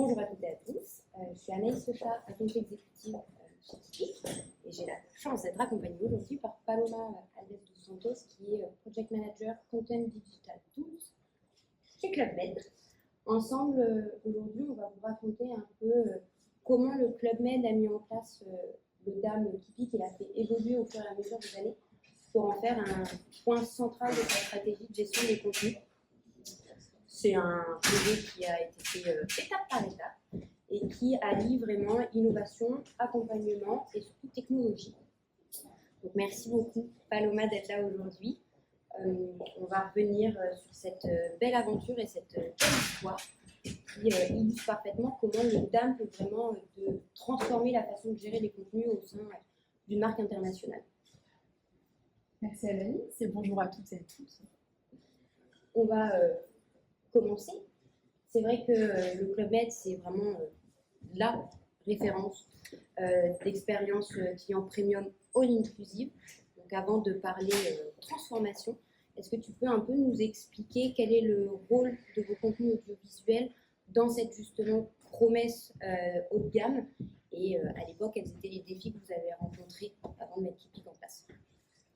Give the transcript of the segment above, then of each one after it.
Bonjour à toutes et à tous, je suis Anaïs Socha, agente exécutive chez Typique et j'ai la chance d'être accompagnée aujourd'hui par Paloma Alves dos Santos qui est Project Manager Content Digital Tools chez Club Med. Ensemble, aujourd'hui, on va vous raconter un peu comment le Club Med a mis en place le DAM Typique et l'a fait évoluer au fur et à mesure des années pour en faire un point central de sa stratégie de gestion des contenus. C'est un projet qui a été fait étape par étape et qui allie vraiment innovation, accompagnement et surtout technologie. Donc merci beaucoup Paloma d'être là aujourd'hui. On va revenir sur cette belle aventure et cette belle histoire qui illustre parfaitement comment le DAM peut vraiment transformer la façon de gérer les contenus au sein d'une marque internationale. Merci Anaïs et bonjour à toutes et à tous. On va commencer. C'est vrai que le Club Med, c'est vraiment la référence d'expérience client premium all-inclusive. Donc avant de parler transformation, est-ce que tu peux un peu nous expliquer quel est le rôle de vos contenus audiovisuels dans cette justement promesse haut de gamme et à l'époque, quels étaient les défis que vous avez rencontrés avant de mettre Typique en place?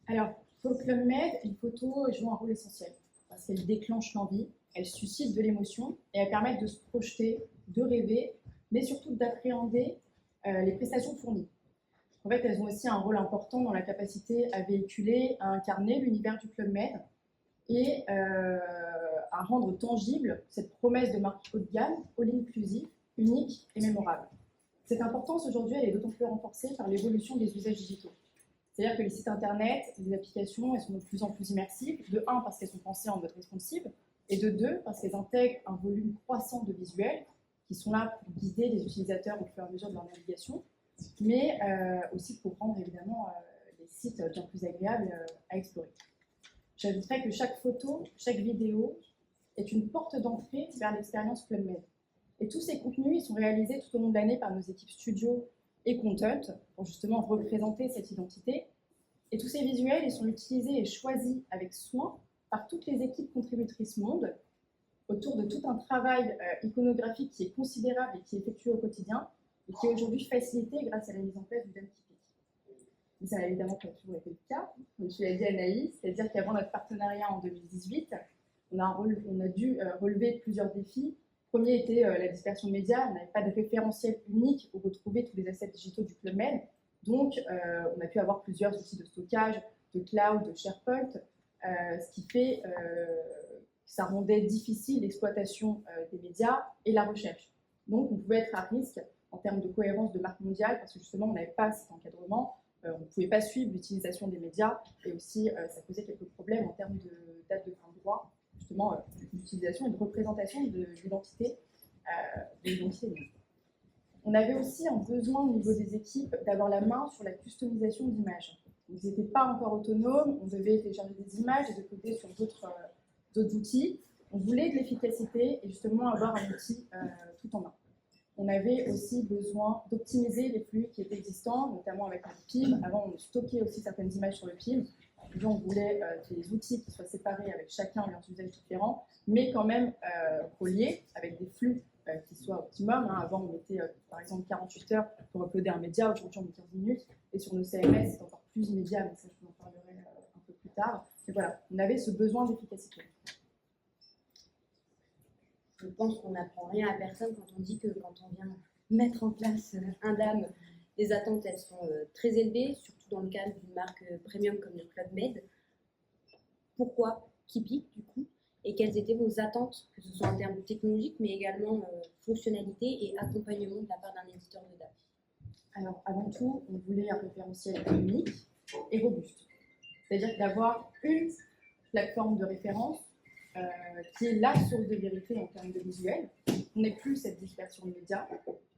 Alors, pour le Club Med, une photo joue un rôle essentiel parce qu'elle déclenche l'envie, elle suscite de l'émotion et elle permet de se projeter, de rêver, mais surtout d'appréhender les prestations fournies. En fait, elles ont aussi un rôle important dans la capacité à véhiculer, à incarner l'univers du Club Med et à rendre tangible cette promesse de marque haut de gamme, all-inclusive, unique et mémorable. Cette importance aujourd'hui, elle est d'autant plus renforcée par l'évolution des usages digitaux. C'est-à-dire que les sites internet, les applications, elles sont de plus en plus immersives. De 1, parce qu'elles sont pensées en mode responsive, et de 2, parce qu'elles intègrent un volume croissant de visuels qui sont là pour guider les utilisateurs au fur et à mesure de leur navigation, mais aussi pour rendre évidemment les sites bien plus agréables à explorer. J'ajouterais que chaque photo, chaque vidéo est une porte d'entrée vers l'expérience Club Med. Et tous ces contenus, ils sont réalisés tout au long de l'année par nos équipes studio et content pour justement représenter cette identité. Et tous ces visuels, ils sont utilisés et choisis avec soin par toutes les équipes contributrices monde autour de tout un travail iconographique qui est considérable et qui est effectué au quotidien et qui est aujourd'hui facilité grâce à la mise en place du DAM Typique. Mais ça n'a évidemment pas toujours été le cas, comme tu l'as dit Anaïs, c'est-à-dire qu'avant notre partenariat en 2018, on a dû relever plusieurs défis. Le premier était la dispersion de médias. On n'avait pas de référentiel unique où retrouver tous les assets digitaux du Club Med. Donc, on a pu avoir plusieurs outils de stockage, de cloud, de SharePoint, ce qui fait que ça rendait difficile l'exploitation des médias et la recherche. Donc, on pouvait être à risque en termes de cohérence de marque mondiale parce que justement, on n'avait pas cet encadrement. On ne pouvait pas suivre l'utilisation des médias et aussi, ça posait quelques problèmes en termes de date de fin de droit, justement, d'utilisation et de représentation de l'identité humaine. On avait aussi un besoin au niveau des équipes d'avoir la main sur la customisation d'images. Ils n'étaient pas encore autonomes, on devait télécharger des images et décoder sur d'autres outils. On voulait de l'efficacité et justement avoir un outil tout en main. On avait aussi besoin d'optimiser les flux qui étaient existants, notamment avec le PIM. Avant, on stockait aussi certaines images sur le PIM. Puis on voulait des outils qui soient séparés avec chacun leurs usages différents, mais quand même reliés avec des flux qui soient optimum. Avant, on mettait par exemple 48 heures pour uploader un média. Aujourd'hui, on met 15 minutes. Et sur nos CMS, c'est encore plus immédiat, mais ça, je vous en parlerai un peu plus tard. Et voilà, on avait ce besoin d'efficacité. Je pense qu'on n'apprend rien à personne quand on dit que quand on vient mettre en place un DAM, les attentes, elles sont très élevées, surtout dans le cadre d'une marque premium comme le Club Med. Pourquoi Typique, du coup, et quelles étaient vos attentes, que ce soit en termes technologiques, mais également fonctionnalité et accompagnement de la part d'un éditeur de DAM? Alors, avant tout, on voulait un référentiel unique et robuste. C'est-à-dire d'avoir une plateforme de référence qui est la source de vérité en termes de visuel. On n'ait plus cette dispersion de médias,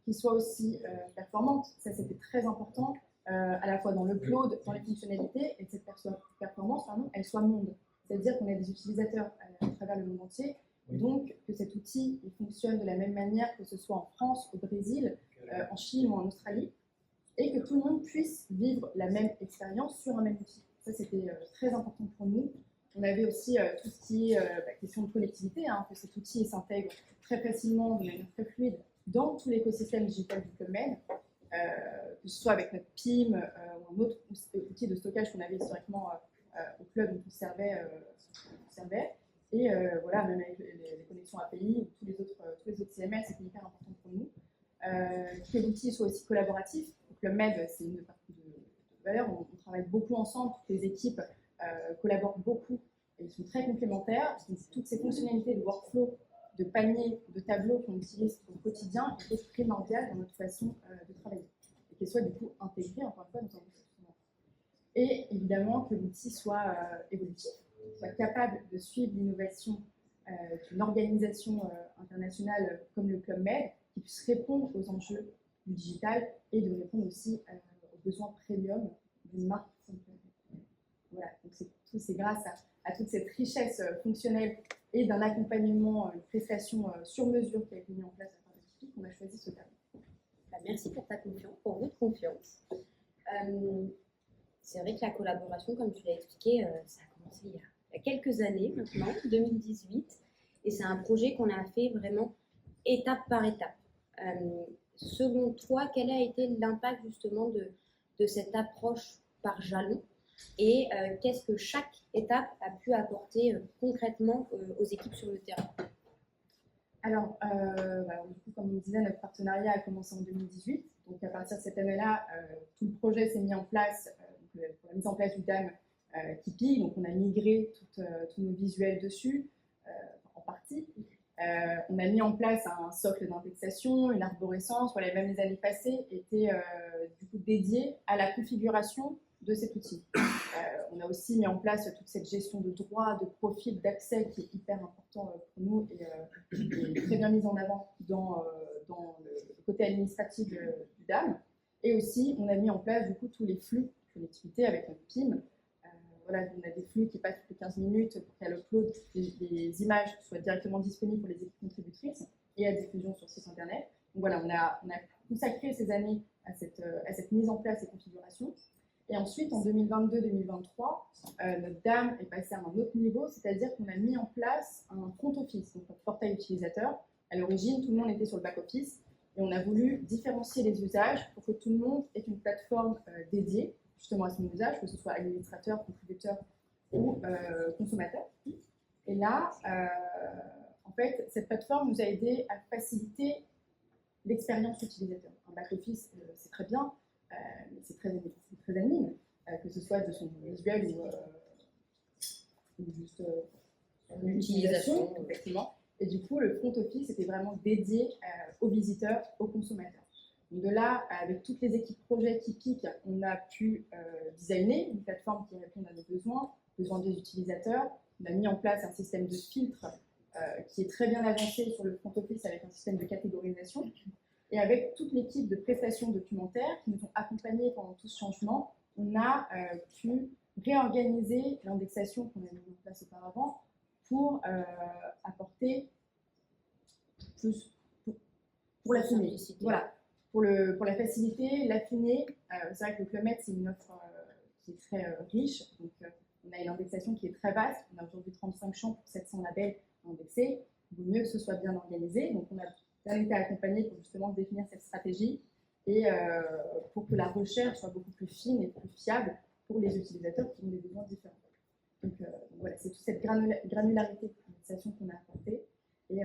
qui soit aussi performante. Ça, c'était très important, à la fois dans l'upload, dans les fonctionnalités, et que cette performance, elle soit monde. C'est-à-dire qu'on a des utilisateurs à travers le monde entier, donc que cet outil il fonctionne de la même manière que ce soit en France, au Brésil, en Chine ou en Australie, et que tout le monde puisse vivre la même expérience sur un même outil. Ça, c'était très important pour nous. On avait aussi tout ce qui est question de connectivité, que cet outil s'intègre très facilement, de manière très fluide, dans tout l'écosystème digital du Club Med, que ce soit avec notre PIM ou un autre outil de stockage qu'on avait historiquement au club où on servait. Et voilà, même avec les connexions API ou tous les autres CMS, c'était hyper important pour nous. Que l'outil soit aussi collaboratif. Donc, le MED, c'est une partie de valeur. On travaille beaucoup ensemble, toutes les équipes collaborent beaucoup et ils sont très complémentaires. Donc, toutes ces fonctionnalités de workflow, de panier, de tableau qu'on utilise au quotidien étaient primordiales dans notre façon de travailler et qu'elles soient du coup intégrées, encore une fois, dans un fonctionnement. Et évidemment que l'outil soit évolutif, soit capable de suivre l'innovation d'une organisation internationale comme le Club Med, qui puisse répondre aux enjeux du digital et de répondre aussi aux besoins premium d'une marque. Voilà, donc c'est grâce à toute cette richesse fonctionnelle et d'un accompagnement, une prestation sur mesure qui a été mise en place à part Tipeee qu'on a choisi ce terme. Merci pour ta confiance, pour votre confiance. C'est vrai que la collaboration, comme tu l'as expliqué, ça a commencé il y a quelques années maintenant, 2018, et c'est un projet qu'on a fait vraiment étape par étape. Selon toi, quel a été l'impact justement de cette approche par jalon et qu'est-ce que chaque étape a pu apporter concrètement aux équipes sur le terrain? Alors, du coup, comme on disait, notre partenariat a commencé en 2018. Donc, à partir de cette année-là, tout le projet s'est mis en place pour la mise en place du DAM Tipeee. Donc, on a migré tous nos visuels dessus, en partie. On a mis en place un socle d'indexation, une arborescence. Voilà, même les années passées étaient du coup dédiées à la configuration de cet outil. On a aussi mis en place toute cette gestion de droits, de profils, d'accès qui est hyper important pour nous et très bien mise en avant dans le côté administratif du DAM. Et aussi, on a mis en place du coup tous les flux de connectivité avec notre PIM. Voilà, on a des flux qui passent toutes les 15 minutes pour qu'à l'upload, les images soient directement disponibles pour les équipes contributrices et à diffusion sur site internet. Donc voilà, on a consacré ces années à cette mise en place et configuration. Et ensuite, en 2022-2023, notre DAM est passé à un autre niveau, c'est-à-dire qu'on a mis en place un front office, donc un portail utilisateur. À l'origine, tout le monde était sur le back office et on a voulu différencier les usages pour que tout le monde ait une plateforme dédiée justement à son usage, que ce soit administrateur, contributeur ou consommateur. Et là, en fait, cette plateforme nous a aidé à faciliter l'expérience utilisateur. Un back-office, c'est très bien, mais c'est très admin, que ce soit de son visuel ou juste l'utilisation, effectivement. Et du coup, le front office était vraiment dédié aux visiteurs, aux consommateurs. Donc de là, avec toutes les équipes projet Tipeee, on a pu designer une plateforme qui répond à nos besoins des utilisateurs. On a mis en place un système de filtre qui est très bien avancé sur le front office avec un système de catégorisation. Et avec toute l'équipe de prestations documentaires qui nous ont accompagnés pendant tout ce changement, on a pu réorganiser l'indexation qu'on a mis en place auparavant pour apporter plus pour l'affiner. Voilà. Pour la facilité, l'affiner, c'est vrai que le Club Med, c'est une offre qui est très riche. Donc, on a une indexation qui est très vaste. On a aujourd'hui 35 champs pour 700 labels indexés. Il vaut mieux que ce soit bien organisé. Donc, on a bien été accompagné pour justement définir cette stratégie et pour que la recherche soit beaucoup plus fine et plus fiable pour les utilisateurs qui ont des besoins différents. Donc, voilà, c'est toute cette granularité d'indexation qu'on a apportée et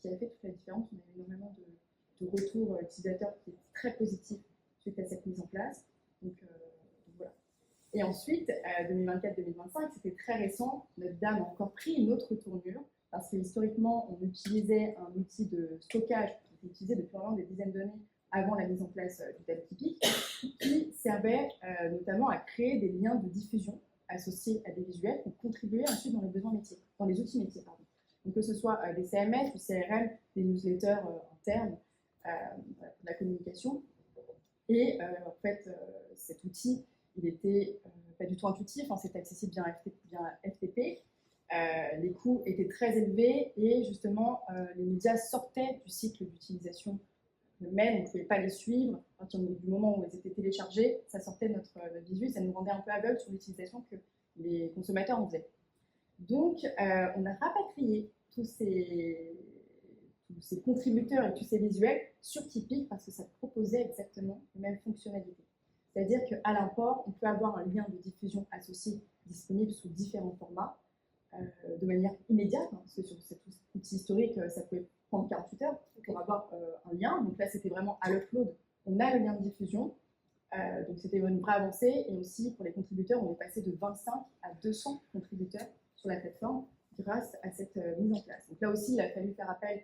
qui a fait toute la différence. On a eu énormément de retour utilisateur qui est très positif suite à cette mise en place. Donc voilà. Et ensuite, 2024-2025, c'était très récent. Notre DAM a encore pris une autre tournure parce que historiquement, on utilisait un outil de stockage qui était utilisé depuis vraiment des dizaines d'années avant la mise en place du DAM Tipeee, qui servait notamment à créer des liens de diffusion associés à des visuels pour contribuer ensuite dans les besoins métiers, dans les outils métiers, pardon. Donc que ce soit des CMS, du CRM, des newsletters internes, pour la communication. Et en fait, cet outil, il était pas du tout intuitif, c'était accessible via FTP. Les coûts étaient très élevés et justement, les médias sortaient du cycle d'utilisation même, on ne pouvait pas les suivre. À partir du moment où ils étaient téléchargés, ça sortait de notre visu, ça nous rendait un peu aveugles sur l'utilisation que les consommateurs en faisaient. Donc, on a rapatrié tous tous ces contributeurs et tous ces visuels sur Tipeee parce que ça proposait exactement les mêmes fonctionnalités. C'est-à-dire qu'à l'import, on peut avoir un lien de diffusion associé disponible sous différents formats de manière immédiate, hein, parce que sur cet outil historique, ça pouvait prendre 48 heures pour avoir un lien. Donc là, c'était vraiment à l'upload, on a le lien de diffusion. Donc c'était une vraie avancée. Et aussi, pour les contributeurs, on est passé de 25 à 200 contributeurs sur la plateforme grâce à cette mise en place. Donc là aussi, il a fallu faire appel,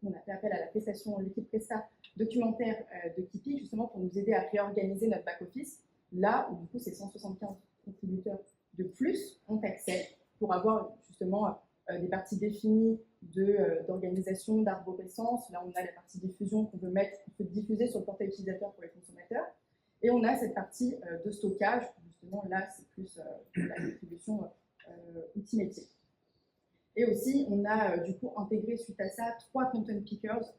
on a fait appel à la prestation, l'équipe Presta documentaire de Tipeee, justement pour nous aider à réorganiser notre back-office. Là où du coup, ces 175 contributeurs de plus ont accès pour avoir justement des parties définies d'organisation, d'arborescence. Là, on a la partie diffusion qu'on peut diffuser sur le portail utilisateur pour les consommateurs. Et on a cette partie de stockage. Justement, là, c'est plus la contribution outil métier. Et aussi, on a du coup intégré suite à ça 3 content pickers.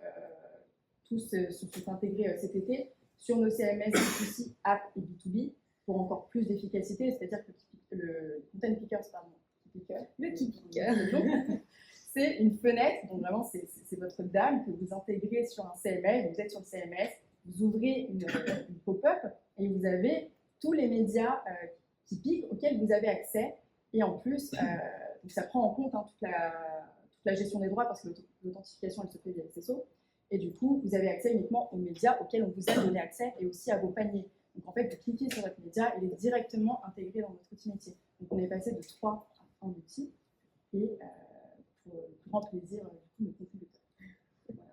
Tous se sont intégrés cet été sur nos CMS B2C, app et B2B pour encore plus d'efficacité. C'est-à-dire que le content pickers, c'est une fenêtre, donc vraiment c'est votre dame que vous intégrez sur un CMS, vous êtes sur le CMS, vous ouvrez une pop-up et vous avez tous les médias typiques auxquels vous avez accès. Et en plus, donc ça prend en compte toute la gestion des droits parce que l'authentification elle se fait via SSO. Et du coup, vous avez accès uniquement aux médias auxquels on vous a donné accès et aussi à vos paniers. Donc en fait, vous cliquez sur votre média, il est directement intégré dans votre outil métier. Donc on est passé de 3 à 1 outil et pour le plus grand plaisir du coup, de nos contributeurs. Voilà.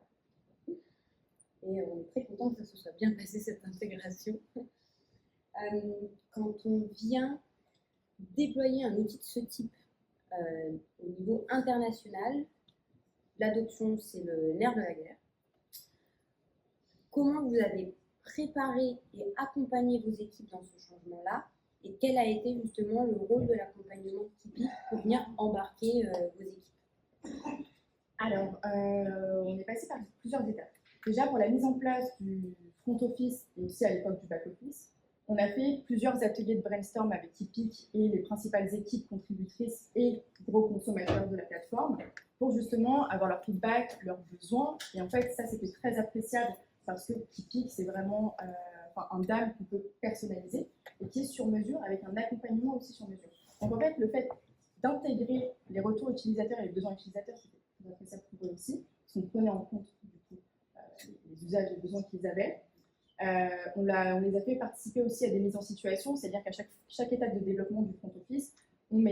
Et on est très content que ça se soit bien passé cette intégration. Quand on vient déployer un outil de ce type au niveau international, l'adoption c'est le nerf de la guerre. Comment vous avez préparé et accompagné vos équipes dans ce changement-là et quel a été justement le rôle de l'accompagnement Tipeee pour venir embarquer vos équipes? Alors, on est passé par plusieurs étapes. Déjà, pour la mise en place du front office et aussi à l'époque du back office, on a fait plusieurs ateliers de brainstorm avec Tipeee et les principales équipes contributrices et gros consommateurs de la plateforme pour justement avoir leur feedback, leurs besoins. Et en fait, ça, c'était très appréciable parce que Tipeee, c'est vraiment un DAM qu'on peut personnaliser et qui est sur mesure avec un accompagnement aussi sur mesure. Donc en fait, le fait d'intégrer les retours utilisateurs et les besoins utilisateurs, c'était très appréciable pour eux aussi, parce qu'on prenait en compte du coup, les usages et les besoins qu'ils avaient. On les a fait participer aussi à des mises en situation, c'est-à-dire qu'à chaque étape de développement du front office, on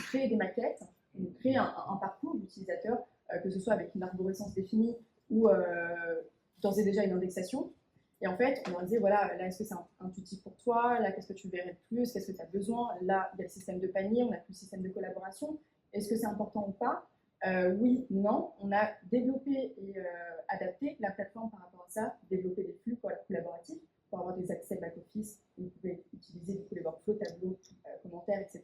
créait des maquettes, on créait un parcours d'utilisateur, que ce soit avec une arborescence définie ou d'ores et déjà une indexation. Et en fait, on leur disait, voilà, là, est-ce que c'est intuitif pour toi? Là, qu'est-ce que tu verrais de plus? Qu'est-ce que tu as besoin? Là, il y a le système de panier, on a plus le système de collaboration. Est-ce que c'est important ou pas? Oui, non. On a développé et adapté la plateforme par rapport à ça, développé des flux collaboratifs pour avoir des accès back-office. Vous pouvez utiliser du coup, les workflows, tableaux, commentaires, etc.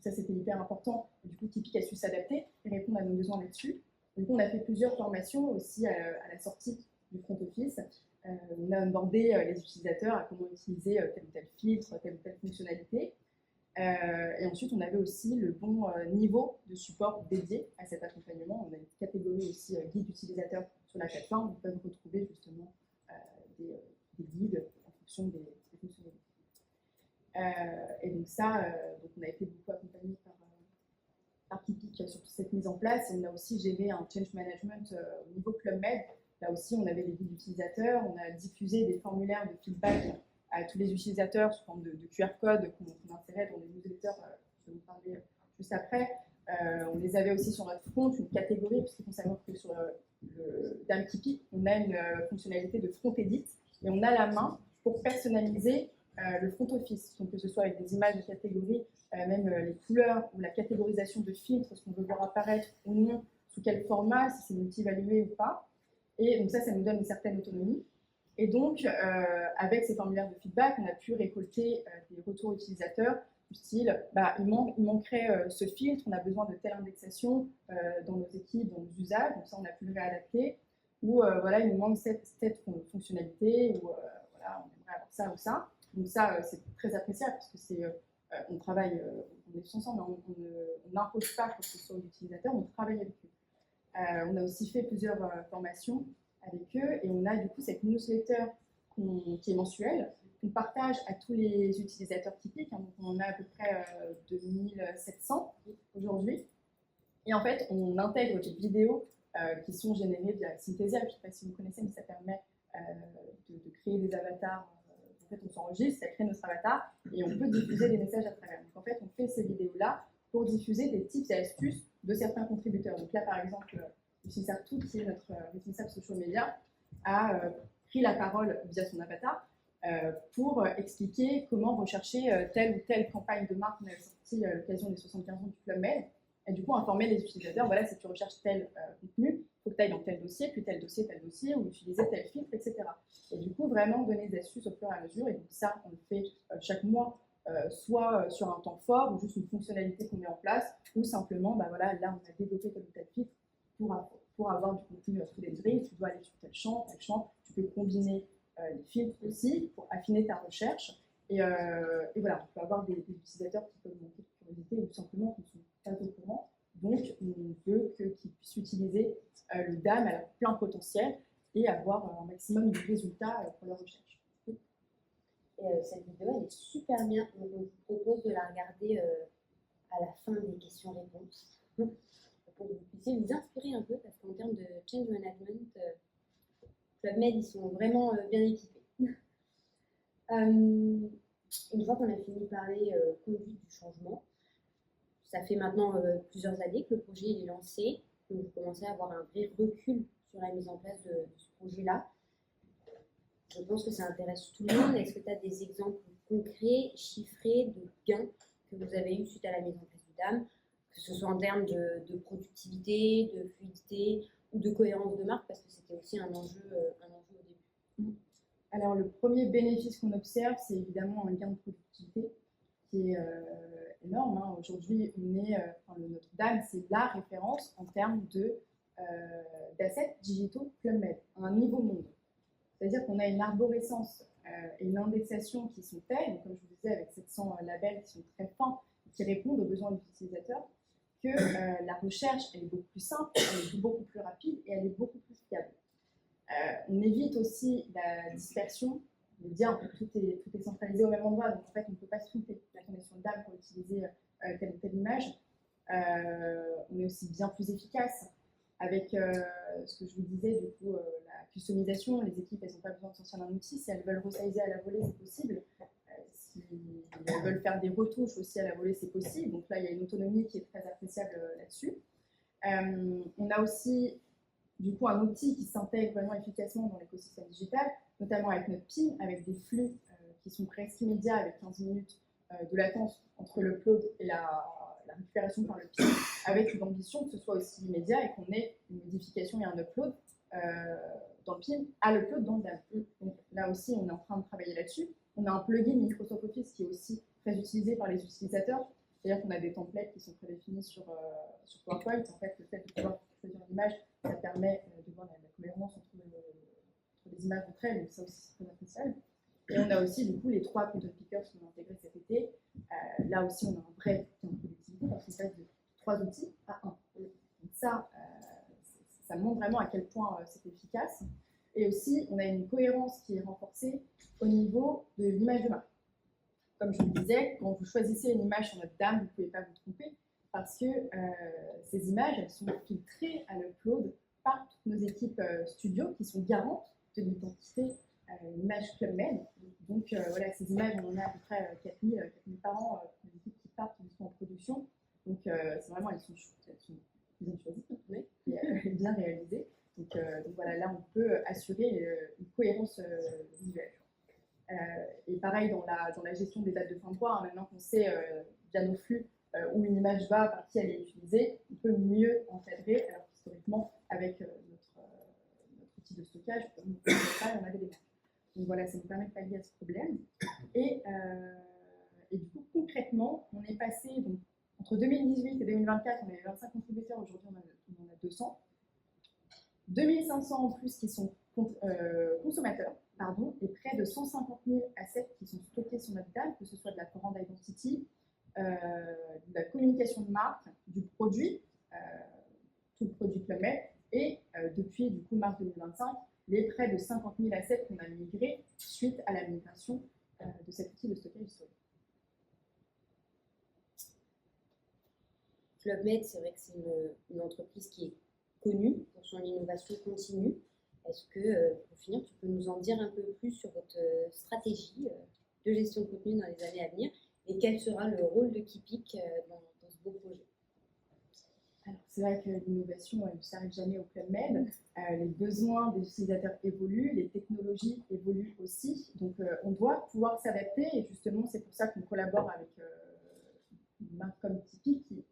Ça, c'était hyper important. Et du coup, Tipeee a su s'adapter et répondre à nos besoins là-dessus. Du coup, on a fait plusieurs formations aussi à la sortie du front office. On a abordé les utilisateurs à comment utiliser tel ou tel filtre, telle ou telle fonctionnalité. Et ensuite, on avait aussi le bon niveau de support dédié à cet accompagnement. On a une catégorie aussi guide utilisateur sur la plateforme. Vous pouvez retrouver justement des guides en fonction des fonctionnalités. Et donc ça, donc on a été beaucoup accompagné par Tipeee sur toute cette mise en place. Et on a aussi géré un change management au niveau Club Med. Là aussi, on avait des guides utilisateurs. On a diffusé des formulaires de feedback à tous les utilisateurs sous forme de QR code qu'on insérait dans les newsletters, je vais vous parler juste après. On les avait aussi sur notre front, une catégorie, puisqu'il faut savoir que sur le DAM Tipeee, on a une fonctionnalité de front edit et on a la main pour personnaliser le front office, donc que ce soit avec des images de catégorie, même les couleurs ou la catégorisation de filtres, ce qu'on veut voir apparaître ou non, sous quel format, si c'est multi-évalué ou pas. Et donc ça nous donne une certaine autonomie. Et donc, avec ces formulaires de feedback, on a pu récolter des retours utilisateurs du style il manquerait ce filtre, on a besoin de telle indexation dans nos équipes, dans nos usages, donc ça on a pu le réadapter, ou voilà, il nous manque cette fonctionnalité, ou voilà, on aimerait avoir ça ou ça. Donc ça, c'est très appréciable parce que on travaille, on est tous ensemble, on n'impose pas quoi que ce soit aux utilisateurs, on travaille avec eux. On a aussi fait plusieurs formations avec eux et on a du coup cette newsletter qui est mensuelle, qu'on partage à tous les utilisateurs typiques. Hein, donc on en a à peu près 2700 aujourd'hui. Et en fait, on intègre des vidéos qui sont générées via Synthesia. Je ne sais pas si vous connaissez, mais ça permet de créer des avatars. En fait, on s'enregistre, ça crée notre avatar et on peut diffuser des messages à travers. Donc en fait, on fait ces vidéos-là pour diffuser des tips et astuces de certains contributeurs. Donc là, par exemple, Utilissartout, qui est notre responsable social media, a pris la parole via son avatar pour expliquer comment rechercher telle ou telle campagne de marque qu'on avait sortie à l'occasion des 75 ans du Club Med. Et du coup, informer les utilisateurs, voilà, si tu recherches tel contenu, il faut que tu ailles dans tel dossier, puis tel dossier, ou utiliser tel filtre, etc. Et du coup, vraiment donner des astuces au fur et à mesure. Et donc ça, on le fait chaque mois, soit sur un temps fort, ou juste une fonctionnalité qu'on met en place, ou simplement, bah voilà, là, on a développé tel ou tel filtre pour avoir du contenu sous les drills. Tu dois aller sur tel champ, tu peux combiner les filtres aussi pour affiner ta recherche. Et voilà, on peut avoir des utilisateurs qui peuvent manquer de curiosité ou simplement qui ne sont pas au courant. Donc, on veut qu'ils puissent utiliser le DAM à leur plein potentiel et avoir un maximum de résultats pour leur recherche. Et cette vidéo, elle est super bien. Donc, on vous propose de la regarder à la fin des questions-réponses pour que vous puissiez vous inspirer un peu parce qu'en termes de change management, Club Med, ils sont vraiment bien équipés. Une fois qu'on a fini de parler conduite du changement, ça fait maintenant plusieurs années que le projet est lancé, donc vous commencez à avoir un vrai recul sur la mise en place de ce projet-là. Je pense que ça intéresse tout le monde. Est-ce que tu as des exemples concrets, chiffrés, de gains que vous avez eu suite à la mise en place du DAM, que ce soit en termes de productivité, de fluidité ou de cohérence de marque, parce que c'était aussi un enjeu au début. Alors, le premier bénéfice qu'on observe, c'est évidemment un gain de productivité qui est énorme. Hein. Aujourd'hui, notre DAM, c'est la référence en termes d'assets digitaux Club Med, à un niveau monde. C'est-à-dire qu'on a une arborescence et une indexation qui sont telles, donc comme je vous disais, avec 700 labels qui sont très fins, qui répondent aux besoins des utilisateurs, que la recherche, elle est beaucoup plus simple, elle est beaucoup plus rapide et elle est beaucoup plus fiable. On évite aussi la dispersion, de dire que tout est centralisé au même endroit, donc en fait on ne peut pas se tromper. Là on est sur le DAM pour utiliser telle ou telle image. On est aussi bien plus efficace avec ce que je vous disais, du coup, la customisation. Les équipes, elles n'ont pas besoin de sortir d'un outil. Si elles veulent resizer à la volée, c'est possible. Si elles veulent faire des retouches aussi à la volée, c'est possible. Donc là, il y a une autonomie qui est très appréciable là-dessus. On a aussi du coup un outil qui s'intègre vraiment efficacement dans l'écosystème digital, notamment avec notre PIM, avec des flux qui sont presque immédiats, avec 15 minutes de latence entre l'upload et la récupération par le PIM, avec une ambition que ce soit aussi immédiat et qu'on ait une modification et un upload dans le PIM à l'upload dans le DAM. Donc là aussi, on est en train de travailler là-dessus. On a un plugin Microsoft Office qui est aussi très utilisé par les utilisateurs. C'est-à-dire qu'on a des templates qui sont prédéfinis sur PowerPoint. En fait, le fait de pouvoir choisir une image, ça permet de voir la cohérence entre les images de trait, donc ça aussi c'est très appréciable. Et on a aussi du coup les 3 content pickers qu'on a intégrés cet été. Là aussi, on a un vrai gain de productivité parce qu'on passe de 3 outils à 1. Donc ça montre vraiment à quel point c'est efficace. Et aussi, on a une cohérence qui est renforcée au niveau de l'image de marque. Comme je vous le disais, quand vous choisissez une image sur notre DAM, vous ne pouvez pas vous tromper parce que ces images, elles sont filtrées à l'upload par toutes nos équipes studio qui sont garantes de l'identité image Club Med. Donc voilà, ces images, on en a à peu près 4000 par an, les équipes qui partent, qui sont en production. Donc c'est vraiment, elles sont bien choisies et bien réalisées. Donc voilà, là on peut assurer une cohérence visuelle. Et pareil dans la gestion des dates de fin de droit, hein, maintenant qu'on sait via nos flux où une image va, par qui elle est utilisée, on peut mieux encadrer, alors qu'historiquement, avec notre outil de stockage, on en avait des marques. Donc voilà, ça nous permet de pallier à ce problème. Et du coup, concrètement, on est passé, donc, entre 2018 et 2024, on avait 25 contributeurs, aujourd'hui on en a 200. 2500 en plus qui sont consommateurs, et près de 150 000 assets qui sont stockés sur notre DAM, que ce soit de la brand identity, de la communication de marque, du produit, tout le produit Club Med. Et depuis du coup mars 2025, les près de 50 000 assets qu'on a migrés suite à la migration de cet outil de stockage historique. Club Med, c'est vrai que c'est une entreprise qui est connue pour son innovation continue. Est-ce que, pour finir, tu peux nous en dire un peu plus sur votre stratégie de gestion de contenu dans les années à venir et quel sera le rôle de Kipik dans ce beau projet? Alors, c'est vrai que l'innovation, elle ne s'arrête jamais au Club Med. Les besoins des utilisateurs évoluent, les technologies évoluent aussi. Donc, on doit pouvoir s'adapter. Et justement, c'est pour ça qu'on collabore avec une marque comme Tipeee qui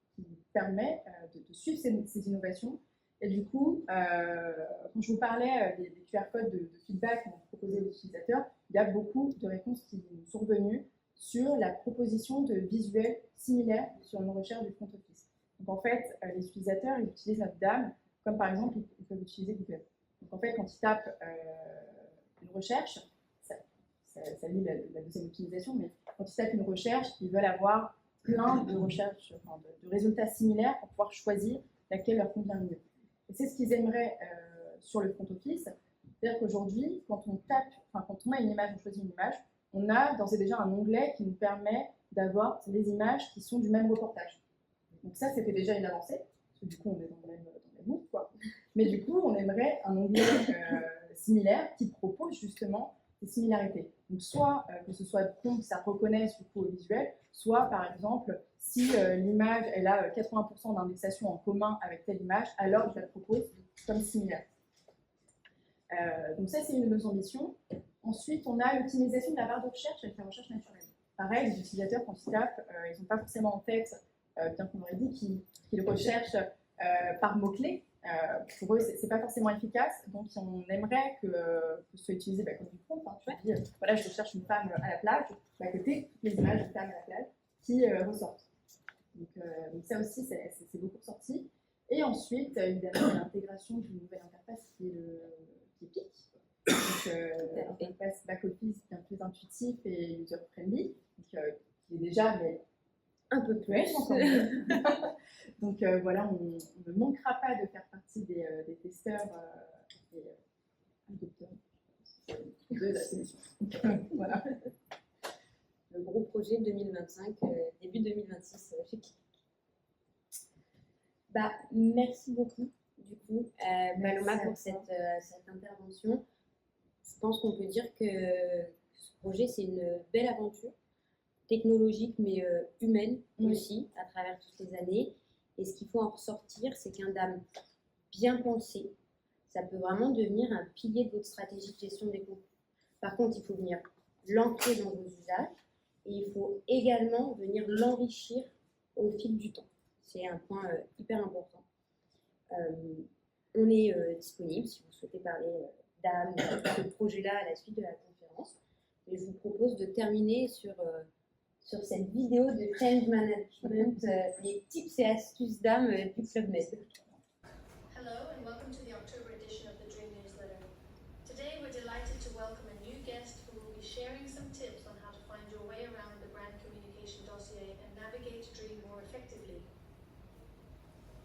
permet de suivre ces innovations. Et du coup, quand je vous parlais des QR codes de feedback qu'on proposait aux utilisateurs, il y a beaucoup de réponses qui nous sont venues sur la proposition de visuels similaires sur nos recherches du front office. Donc en fait, les utilisateurs, ils utilisent notre DAM, comme par exemple, ils peuvent utiliser Google. Donc en fait, quand ils tapent une recherche, ça lie la deuxième utilisation, mais quand ils tapent une recherche, ils veulent avoir plein de recherches, de résultats similaires pour pouvoir choisir laquelle leur convient le mieux. Et c'est ce qu'ils aimeraient sur le front office. C'est-à-dire qu'aujourd'hui, quand on a une image, on choisit une image, on a d'ores et déjà un onglet qui nous permet d'avoir les images qui sont du même reportage. Donc ça, c'était déjà une avancée, parce que du coup, on est dans le même mood, quoi. Mais du coup, on aimerait un onglet similaire qui propose justement des similarités. Donc soit que ce soit que ça reconnaisse du coup au visuel, soit par exemple, si l'image elle a 80% d'indexation en commun avec telle image, alors je la propose comme similaire. Donc ça, c'est une de nos ambitions. Ensuite, on a l'optimisation de la barre de recherche avec la recherche naturelle. Pareil, les utilisateurs, quand ils tapent, ils n'ont pas forcément en tête, bien qu'on aurait dit, qu'ils recherchent par mots-clés. Pour eux, c'est pas forcément efficace, donc on aimerait que ce soit utilisé comme du prompt. Hein, tu dis, voilà, je recherche une femme à la plage, à côté, toutes les images de femmes à la plage qui ressortent. Donc ça aussi, c'est beaucoup ressorti. Et ensuite, évidemment, l'intégration d'une nouvelle interface qui est Kipik. Donc, interface back-office bien plus intuitif et user-friendly, qui est déjà un peu plus encore mieux. Donc voilà, on ne manquera pas de faire partie des testeurs et adopteurs de la solution. Voilà. Le gros projet 2025, début 2026 chez Kipik. Merci beaucoup du coup, Paloma, pour cette intervention. Je pense qu'on peut dire que ce projet, c'est une belle aventure technologique mais humaine aussi à travers toutes les années. Et ce qu'il faut en ressortir, c'est qu'un DAM bien pensé, ça peut vraiment devenir un pilier de votre stratégie de gestion des contenus. Par contre, il faut venir l'ancrer dans vos usages et il faut également venir l'enrichir au fil du temps. C'est un point hyper important. On est disponible si vous souhaitez parler DAM, de ce projet-là à la suite de la conférence. Et je vous propose de terminer sur cette vidéo de change management, les tips et astuces d'âme du Club Med. Hello and welcome to the October edition of the Dream newsletter. Today we're delighted to welcome a new guest who will be sharing some tips on how to find your way around the brand communication dossier and navigate Dream more effectively.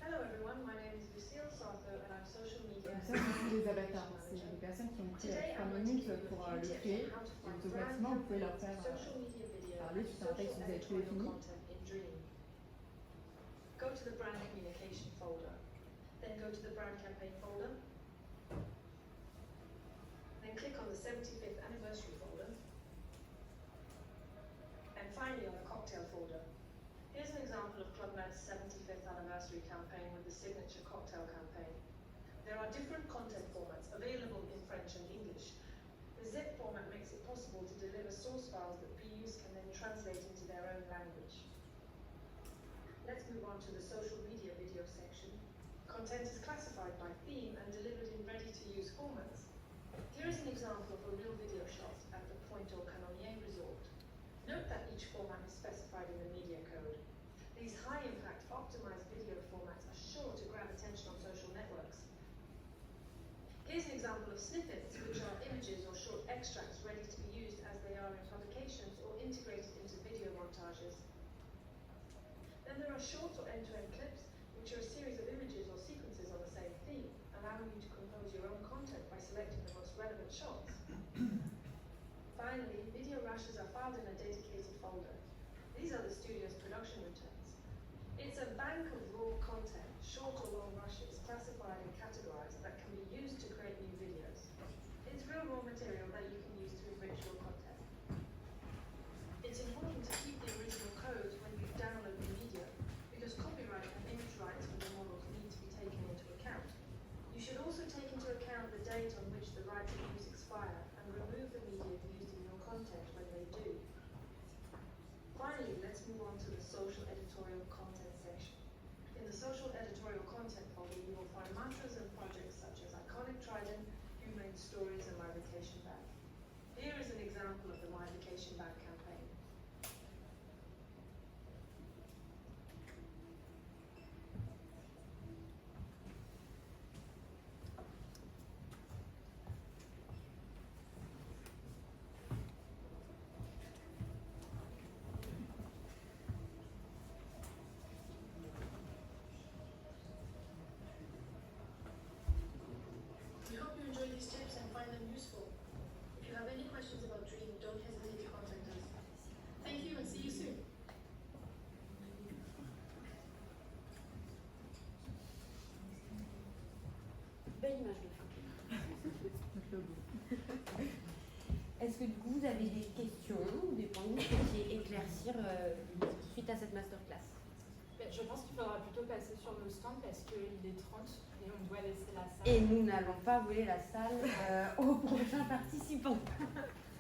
Hello everyone, my name is Lucille Sarko and I'm social media. Ça, c'est des avatars, c'est des personnes qui ont pris 3 minutes pour le créer. Et automatiquement, vous pouvez leur faire parler sur un texte que vous avez trouvé fini. Go to the brand communication folder, then go to the brand campaign folder, then click on the 75th anniversary folder, and finally on the cocktail folder. Here's an example of Club Med's 75th anniversary campaign with the signature cocktail campaign. There are different content formats available in French and English. The zip format makes it possible to deliver source files that PUs can then translate into their own language. Let's move on to the social media video section. Content is classified by theme and delivered in ready-to-use formats. Here is an example of a real video shot at the Pointe aux Canoniers resort. Note that each format is specified in the media code. These high-impact, optimized video formats are sure to grab attention on social networks. Here's an example of snippets, which are images or short extracts ready to be used as they are in publications or integrated into video montages. Then there are short or end-to-end clips, which are a series of images or sequences on the same theme, allowing you to compose your own content by selecting the most relevant shots. Finally, video rushes are filed in a dedicated folder. These are the studio's production returns. It's a bank of raw content, short or long rushes, classified and categorized that can be used to create new videos. It's real raw material that you can use to enrich your content. It's important to keep the original code when you download the media, because copyright and image rights for the models need to be taken into account. You should also take into account the date on which the rights of use expire and remove the media used in your content when they do. Finally, let's move on to the social editorial content section. In the social editorial content folder, you will find mantras and projects such as Iconic Trident, Humane Stories, and My Vacation Bag. Here is an example of the My Vacation Bag campaign. We hope you enjoy these tips and find them useful. If you have any questions about Dream, don't hesitate to contact us. Thank you and see you soon. Belle image de fin. Est-ce que du coup vous avez des questions ou des points que vous souhaitiez éclaircir suite à cette masterclass? Je pense qu'il faudra plutôt passer sur nos stands parce qu'il est 30 et on doit laisser la salle. Et nous n'allons pas voler la salle aux prochains participants.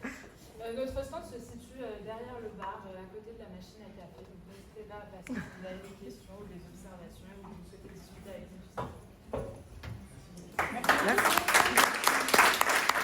Notre stand se situe derrière le bar, à côté de la machine à café. Donc n'hésitez pas à passer si vous avez des questions ou des observations ou que vous souhaitez discuter avec nous. Merci.